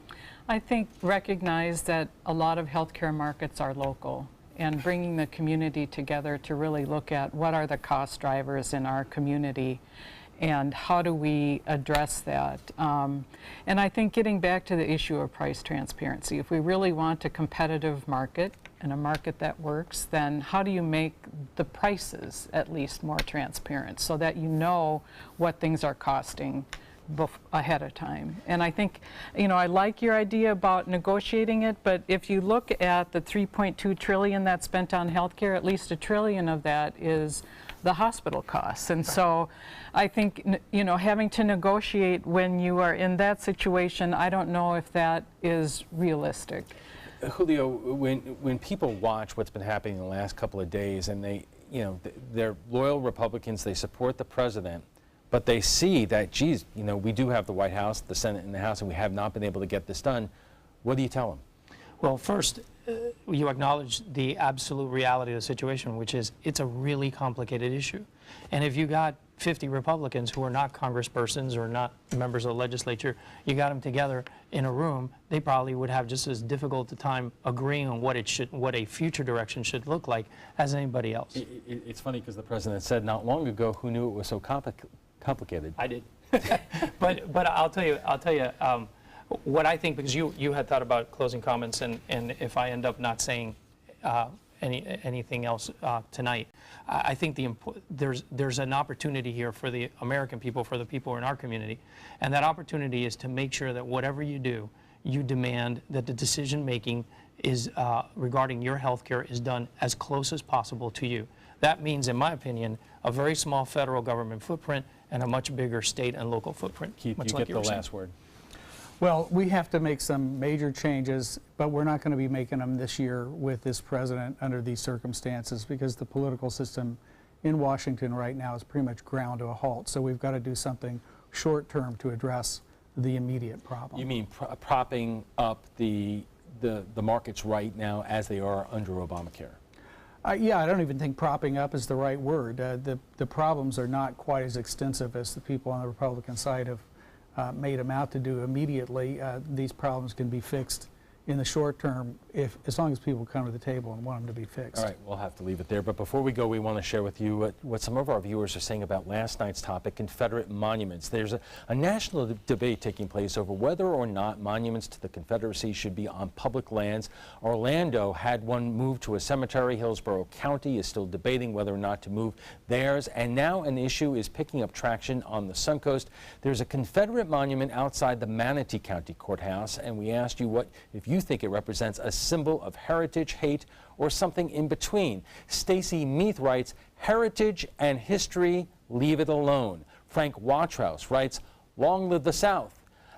I think recognize that a lot of healthcare markets are local, and bringing the community together to really look at what are the cost drivers in our community and how do we address that. And I think getting back to the issue of price transparency, if we really want a competitive market and a market that works, then how do you make the prices at least more transparent so that you know what things are costing ahead of time. And I think, I like your idea about negotiating it, but if you look at the $3.2 trillion that's spent on healthcare, at least $1 trillion of that is the hospital costs. And so I think, having to negotiate when you are in that situation, I don't know if that is realistic. Julio, when people watch what's been happening in the last couple of days, and they're loyal Republicans, they support the president, but they see that, geez, we do have the White House, the Senate, and the House, and we have not been able to get this done. What do you tell them? Well, first, you acknowledge the absolute reality of the situation, which is it's a really complicated issue. And if you got 50 Republicans who are not congresspersons or not members of the legislature, you got them together in a room, they probably would have just as difficult a time agreeing on what a future direction should look like as anybody else. It's funny because the president said not long ago, who knew it was so complicated? I did. but I'll tell you what I think, because you had thought about closing comments, and if I end up not saying anything else tonight, I think there's an opportunity here for the American people, for the people in our community, and that opportunity is to make sure that whatever you do, you demand that the decision making is regarding your health care is done as close as possible to you. That means, in my opinion, a very small federal government footprint and a much bigger state and local footprint. Keith, much you like get the last word. Well, we have to make some major changes, but we're not going to be making them this year with this president under these circumstances, because the political system in Washington right now is pretty much ground to a halt. So we've got to do something short term to address the immediate problem. You mean propping up the markets right now as they are under Obamacare? Yeah, I don't even think propping up is the right word. The problems are not quite as extensive as the people on the Republican side have made them out to do immediately. These problems can be fixed in the short term as long as people come to the table and want them to be fixed. All right, we'll have to leave it there. But before we go, we want to share with you what some of our viewers are saying about last night's topic, Confederate monuments. There's a national debate taking place over whether or not monuments to the Confederacy should be on public lands. Orlando had one moved to a cemetery. Hillsborough County is still debating whether or not to move theirs. And now an issue is picking up traction on the Suncoast. There's a Confederate monument outside the Manatee County Courthouse, and we asked you if you think it represents a symbol of heritage, hate, or something in between. Stacy Meath writes, heritage and history, leave it alone. Frank Watrouse writes, long live the South.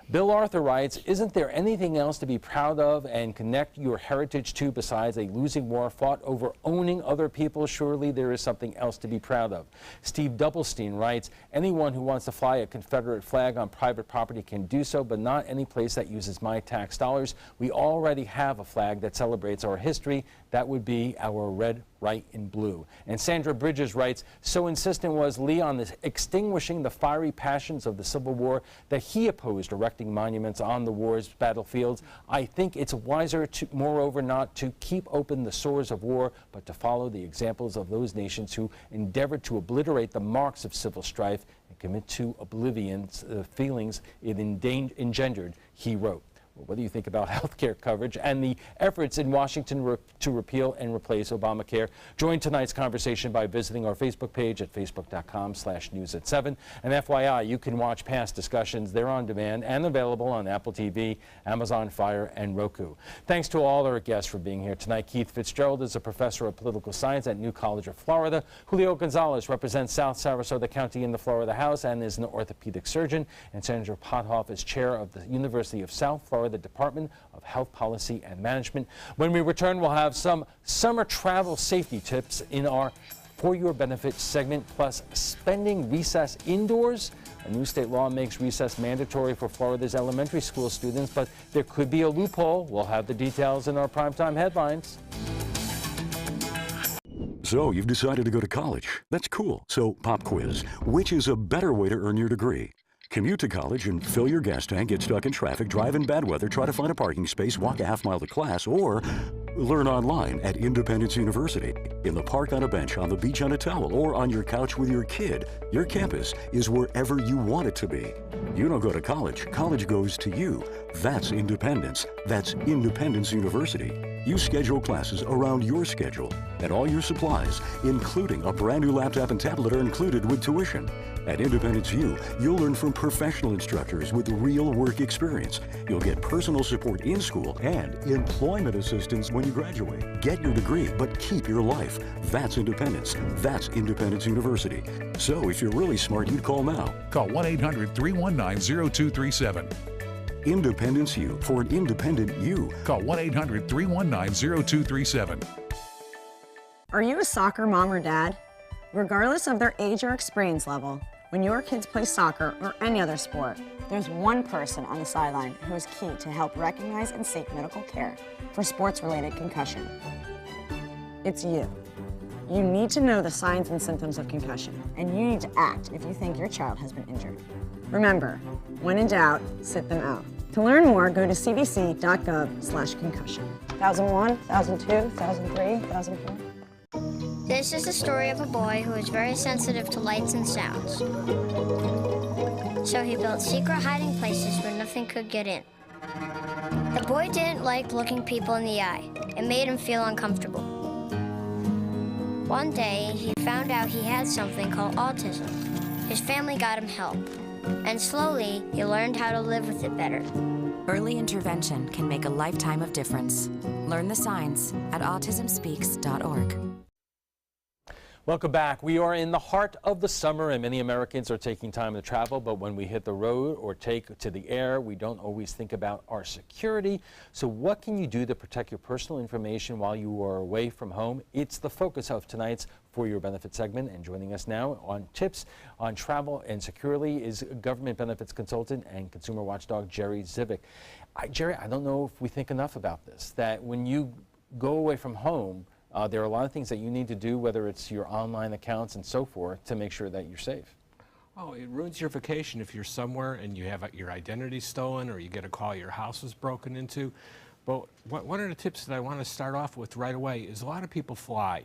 Bill Arthur writes, isn't there anything else to be proud of and connect your heritage to besides a losing war fought over owning other people? Surely there is something else to be proud of. Steve Doublestein writes, anyone who wants to fly a Confederate flag on private property can do so, but not any place that uses my tax dollars. We already have a flag that celebrates our history. That would be our red, white, and blue. And Sandra Bridges writes, so insistent was Lee on extinguishing the fiery passions of the Civil War that he opposed erecting monuments on the war's battlefields. I think it's wiser, moreover, not to keep open the sores of war, but to follow the examples of those nations who endeavored to obliterate the marks of civil strife and commit to oblivion the feelings it engendered, he wrote. Well, what do you think about health care coverage and the efforts in Washington to repeal and replace Obamacare? Join tonight's conversation by visiting our Facebook page at facebook.com/news7. And FYI, you can watch past discussions. They're on demand and available on Apple TV, Amazon Fire, and Roku. Thanks to all our guests for being here tonight. Keith Fitzgerald is a professor of political science at New College of Florida. Julio Gonzalez represents South Sarasota County in the Florida House and is an orthopedic surgeon. And Sandra Pothoff is chair of the University of South Florida Department of Health Policy and Management. When we return, we'll have some summer travel safety tips in our For Your Benefit segment, plus spending recess indoors. A new state law makes recess mandatory for Florida's elementary school students, but there could be a loophole. We'll have the details in our primetime headlines. So you've decided to go to college. That's cool. So pop quiz. Which is a better way to earn your degree? Commute to college and fill your gas tank, get stuck in traffic, drive in bad weather, try to find a parking space, walk a half-mile to class, or learn online at Independence University. In the park on a bench, on the beach on a towel, or on your couch with your kid, your campus is wherever you want it to be. You don't go to college. College goes to you. That's independence. That's Independence University. You schedule classes around your schedule, and all your supplies, including a brand new laptop and tablet, are included with tuition. At Independence U, you'll learn from professional instructors with real work experience. You'll get personal support in school and employment assistance when you graduate. Get your degree, but keep your life. That's independence. That's Independence University. So if you're really smart, you'd call now. Call 1-800-319-0237. Independence U, for an independent you. Call 1-800-319-0237. Are you a soccer mom or dad? Regardless of their age or experience level, when your kids play soccer or any other sport, there's one person on the sideline who is key to help recognize and seek medical care for sports-related concussion. It's you. You need to know the signs and symptoms of concussion, and you need to act if you think your child has been injured. Remember, when in doubt, sit them out. To learn more, go to cdc.gov/concussion. 2001, 2002, 2003, 2004. This is the story of a boy who was very sensitive to lights and sounds. So he built secret hiding places where nothing could get in. The boy didn't like looking people in the eye. It made him feel uncomfortable. One day, he found out he had something called autism. His family got him help, and slowly, he learned how to live with it better. Early intervention can make a lifetime of difference. Learn the signs at autismspeaks.org. Welcome back. We are in the heart of the summer, and many Americans are taking time to travel, but when we hit the road or take to the air, we don't always think about our security. So what can you do to protect your personal information while you are away from home? It's the focus of tonight's For Your Benefit segment, and joining us now on tips on travel and security is government benefits consultant and consumer watchdog Jerry Zivick. Jerry, I don't know if we think enough about this, that when you go away from home, there are a lot of things that you need to do, whether it's your online accounts and so forth, to make sure that you're safe. Oh, it ruins your vacation if you're somewhere and you have your identity stolen or you get a call your house was broken into. But one of the tips that I want to start off with right away is a lot of people fly,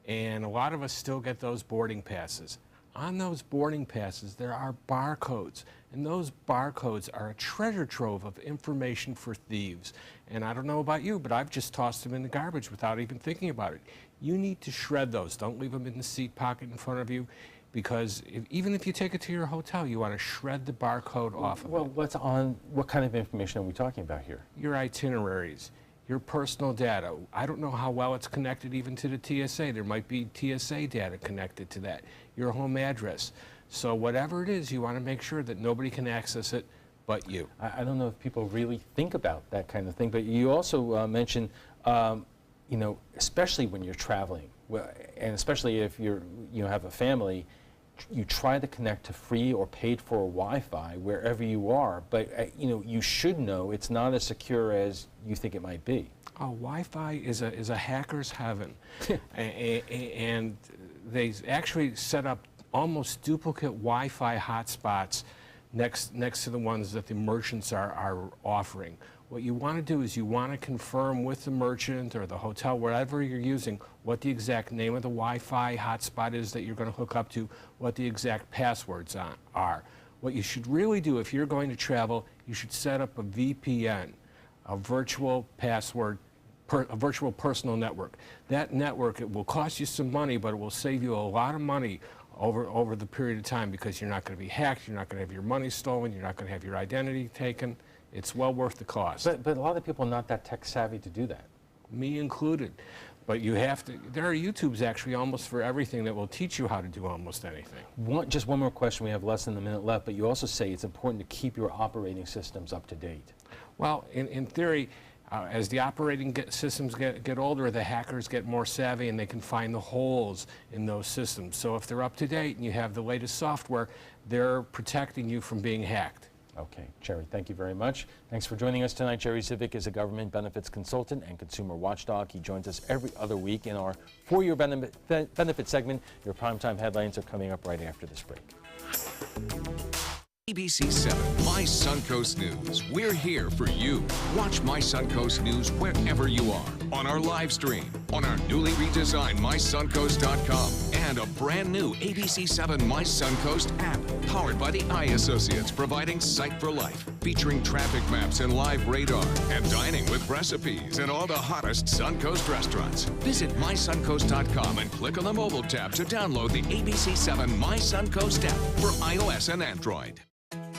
and a lot of us still get those boarding passes. On those boarding passes, there are barcodes, and those barcodes are a treasure trove of information for thieves. And I don't know about you, but I've just tossed them in the garbage without even thinking about it. You need to shred those. Don't leave them in the seat pocket in front of you, because even if you take it to your hotel, you want to shred the barcode off of it. Well, what kind of information are we talking about here? Your itineraries, your personal data. I don't know how well it's connected even to the TSA. There might be TSA data connected to that. Your home address. So whatever it is, you want to make sure that nobody can access it but you. I don't know if people really think about that kind of thing, but you also mentioned, you know, especially when you're traveling, and especially if you have a family, you try to connect to free or paid for Wi-Fi wherever you are, but you know, you should know it's not as secure as you think it might be. Oh, Wi-Fi is a hacker's heaven, and they actually set up almost duplicate Wi-Fi hotspots next to the ones that the merchants are offering. What you want to do is you want to confirm with the merchant or the hotel, wherever you're using, what the exact name of the Wi-Fi hotspot is that you're going to hook up to, what the exact passwords are. What you should really do if you're going to travel, you should set up a VPN, a virtual password, a virtual personal network. That network, it will cost you some money, but it will save you a lot of money over the period of time, because you're not going to be hacked, you're not going to have your money stolen, you're not going to have your identity taken. It's well worth the cost. But a lot of people are not that tech savvy to do that. Me included. But you have to, there are YouTubes actually almost for everything that will teach you how to do almost anything. Just one more question, we have less than a minute left, but you also say it's important to keep your operating systems up to date. Well, in theory, as the operating systems get older, the hackers get more savvy and they can find the holes in those systems. So if they're up to date and you have the latest software, they're protecting you from being hacked. Okay, Jerry, thank you very much. Thanks for joining us tonight. Jerry Civic is a government benefits consultant and consumer watchdog. He joins us every other week in our four-year benefit segment. Your primetime headlines are coming up right after this break. ABC7 My Suncoast News. We're here for you. Watch My Suncoast News wherever you are, on our live stream, on our newly redesigned mysuncoast.com, and a brand new ABC7 My Suncoast app, powered by the Eye Associates, providing sight for life, featuring traffic maps and live radar, and dining with recipes and all the hottest Suncoast restaurants. Visit mysuncoast.com and click on the mobile tab to download the ABC7 My Suncoast app for iOS and Android.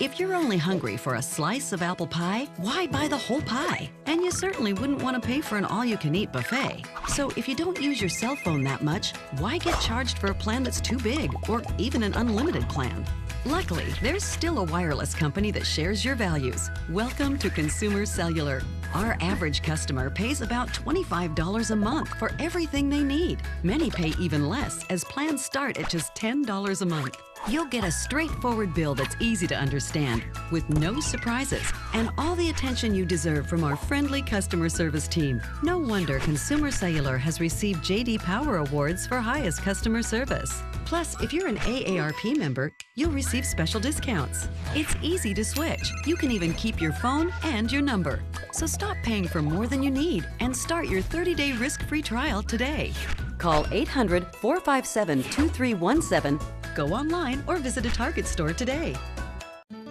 If you're only hungry for a slice of apple pie, why buy the whole pie? And you certainly wouldn't want to pay for an all-you-can-eat buffet. So if you don't use your cell phone that much, why get charged for a plan that's too big, or even an unlimited plan? Luckily, there's still a wireless company that shares your values. Welcome to Consumer Cellular. Our average customer pays about $25 a month for everything they need. Many pay even less, as plans start at just $10 a month. You'll get a straightforward bill that's easy to understand, with no surprises, and all the attention you deserve from our friendly customer service team. No wonder Consumer Cellular has received J.D. Power Awards for highest customer service. Plus, if you're an AARP member, you'll receive special discounts. It's easy to switch. You can even keep your phone and your number. So stop paying for more than you need and start your 30-day risk-free trial today. Call 800-457-2317, go online, or visit a Target store today.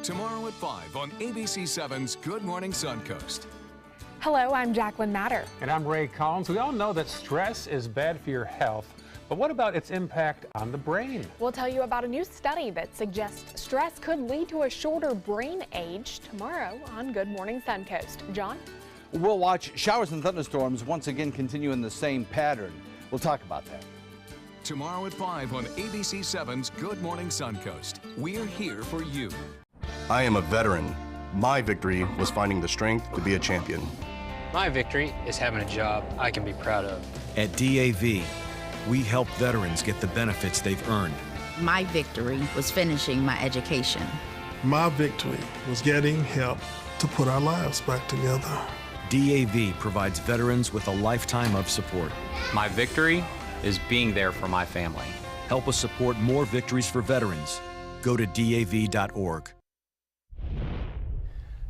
Tomorrow at 5 on ABC7's Good Morning Suncoast. Hello, I'm Jacqueline Matter. And I'm Ray Collins. We all know that stress is bad for your health, but what about its impact on the brain? We'll tell you about a new study that suggests stress could lead to a shorter brain age tomorrow on Good Morning Suncoast. John? We'll watch showers and thunderstorms once again continue in the same pattern. We'll talk about that. Tomorrow at 5 on ABC7's Good Morning Suncoast. We're here for you. I am a veteran. My victory was finding the strength to be a champion. My victory is having a job I can be proud of. At DAV, we help veterans get the benefits they've earned. My victory was finishing my education. My victory was getting help to put our lives back together. DAV provides veterans with a lifetime of support. My victory is being there for my family. Help us support more victories for veterans. Go to DAV.org.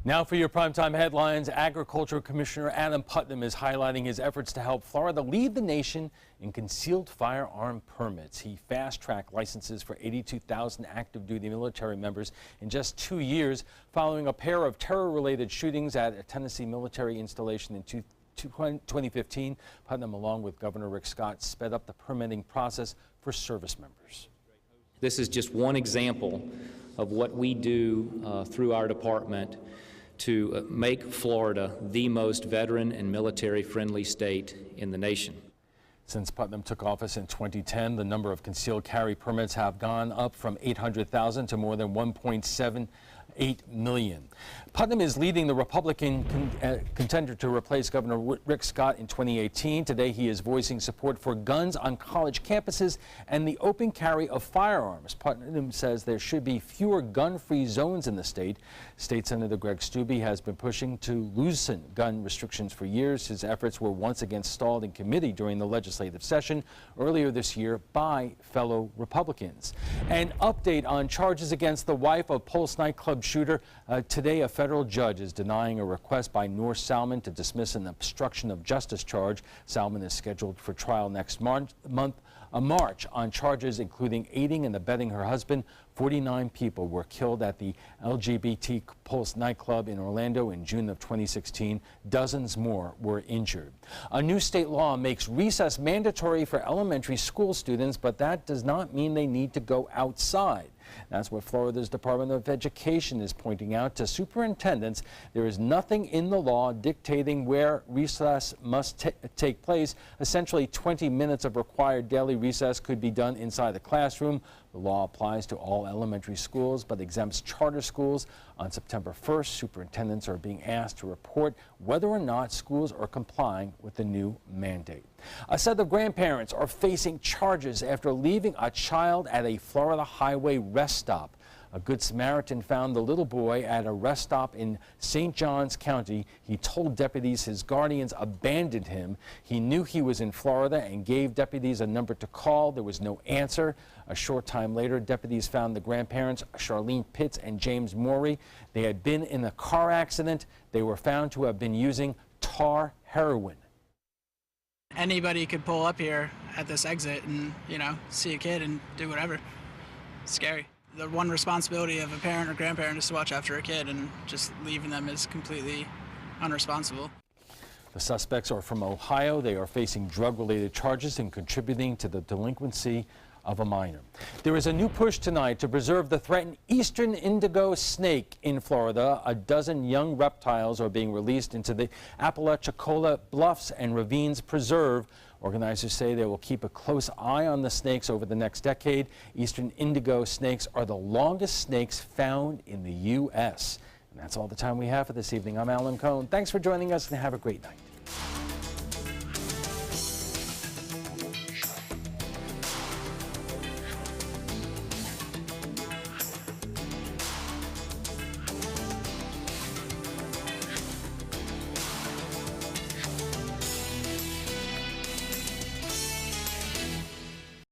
Now for your primetime headlines, Agriculture Commissioner Adam Putnam is highlighting his efforts to help Florida lead the nation in concealed firearm permits. He fast-tracked licenses for 82,000 active-duty military members in just 2 years, following a pair of terror-related shootings at a Tennessee military installation in 2015. Putnam, along with Governor Rick Scott, sped up the permitting process for service members. This is just one example of what we do through our department to make Florida the most veteran and military-friendly state in the nation. Since Putnam took office in 2010, the number of concealed carry permits have gone up from 800,000 to more than 1.78 million. Putnam is leading the Republican contender to replace Governor Rick Scott in 2018. Today, he is voicing support for guns on college campuses and the open carry of firearms. Putnam says there should be fewer gun-free zones in the state. State Senator Greg Steube has been pushing to loosen gun restrictions for years. His efforts were once again stalled in committee during the legislative session earlier this year by fellow Republicans. An update on charges against the wife of Pulse nightclub shooter. Today, a federal judge is denying a request by North Salmon to dismiss an obstruction of justice charge. Salmon is scheduled for trial next March on charges including aiding and abetting her husband. 49 people were killed at the LGBT Pulse nightclub in Orlando in June of 2016. Dozens more were injured. A new state law makes recess mandatory for elementary school students, but that does not mean they need to go outside. That's what Florida's Department of Education is pointing out to superintendents. There is nothing in the law dictating where recess must take place. Essentially, 20 minutes of required daily recess could be done inside the classroom. The law applies to all elementary schools but exempts charter schools. On September 1st, superintendents are being asked to report whether or not schools are complying with the new mandate. A set of grandparents are facing charges after leaving a child at a Florida highway rest stop. A Good Samaritan found the little boy at a rest stop in St. Johns County. He told deputies his guardians abandoned him. He knew he was in Florida and gave deputies a number to call. There was no answer. A short time later, deputies found the grandparents, Charlene Pitts and James Morey. They had been in a car accident. They were found to have been using tar heroin. Anybody could pull up here at this exit and, see a kid and do whatever. It's scary. The one responsibility of a parent or grandparent is to watch after a kid, and just leaving them is completely unresponsible. The suspects are from Ohio. They are facing drug-related charges and contributing to the delinquency of a minor. There is a new push tonight to preserve the threatened eastern indigo snake in Florida. A dozen young reptiles are being released into the Apalachicola Bluffs and Ravines Preserve. Organizers say they will keep a close eye on the snakes over the next decade. Eastern indigo snakes are the longest snakes found in the U.S. And that's all the time we have for this evening. I'm Alan Cohn. Thanks for joining us and have a great night.